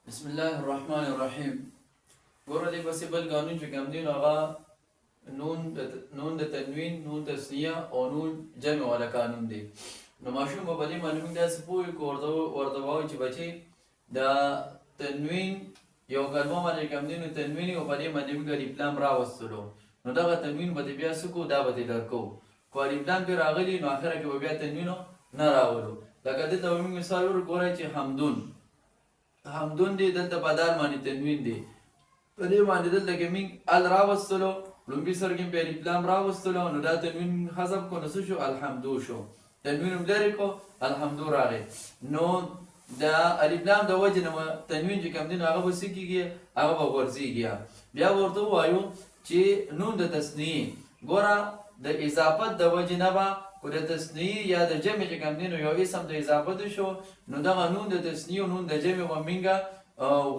بسم الله الرحمن الرحیم. ګوره دې پسې بل قانون چې کوم دی نو هغه نون د تنوین، نون تثنیه او نون جمع والا قانون دی. نو ماشوم به په دې باندې موږ داسې پوه کړو ورته وایو چې بچې د تنوین یو کلمه باندې کوم دی نو تنوین او په دې باندې موږ الف لام راوستلو، نو دغه تنوین به دې بیا څه کوو، دا به دې درکو. که الف لام پرې راغلي نو اخره کې به بیا تنوین نه راولو. لکه دلته به موږ مثال ورګورئ چې حمدون دی، دلته په دال باندې تنوین دی، په دې باندې دلته کې موږ ال راوستلو، لومبي سر کې په الف لام راوستلو، نو دا تنوین حذف کو نو څه شو، الحمدو شو. تنوین هم لرې کو، الحمدو راغی. نو د الف لام د وجې نه تنوین چې کوم دی نو هغه به څه کېږي، هغه به غورځېږي. بیا ورته ووایو چې نون د تصنیع، ګوره د اضافت د وجې نه به که د تصنیع یا د جمع چې کوم دی نو یو اسم د اضافت شو، نو دغه نون د تصنیع او نون د جمع به موږ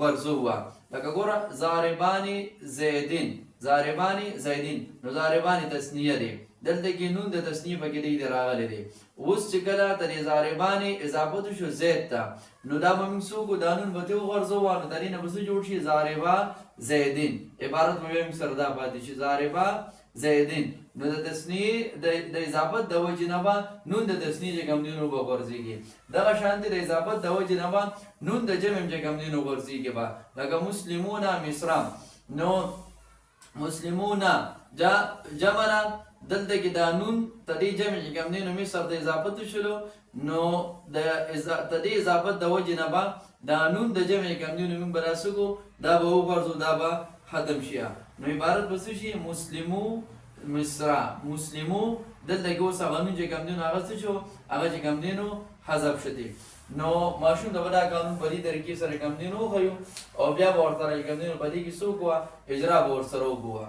غرضوه. لکه ګوره ضاربانې زیدین، ضاربانې زیدین، نو ضاربانې تصنیه دی، دلته کې نون د تصنیع پکې دی راغلی دی. اوس چې کله تر ضاربانې اضافت شو زید ته، نو دا به موږ څه وکړو، دا نون به ترې وغورځوو، نو د دې نه به څه جوړ شي، ضاربه زیدین. عبارت به موږ سره دا پاتې شي، ضاربه زیدین. نو د تصنیع د اضافت د وجې نه به نون د تصنیع چې کوم دی نو به غورځېږي. دغه شانتې د اضافت د وجې نه به نون د جمع چې کوم دی نو غورځېږي به. لکه مسلمونه مصر، نو مسلمونه جمع نه، دلته کې دا نون د دې جمع چې کوم دی نو مصر د اضافت شلو، نو د دې اضافت د وجې نه به دا نون د جمع چې کوم دی نو موږ به راسکو، دا به وغورځو، دا به ختم شي. نو عبارت به څه شي، مسلمو مصر. مسلمو دلته کې اوس هغه نون چې کوم دی نو هغه څه شو، هغه چې کوم دی نو حذف شدی. نو ماشوم ته به دا قانون په دې طریقې سره کوم دی نو وښیو، او بیا به ورسره کوم دی نو په دې کې څه وکړو، اجرا به ورسره وکړو.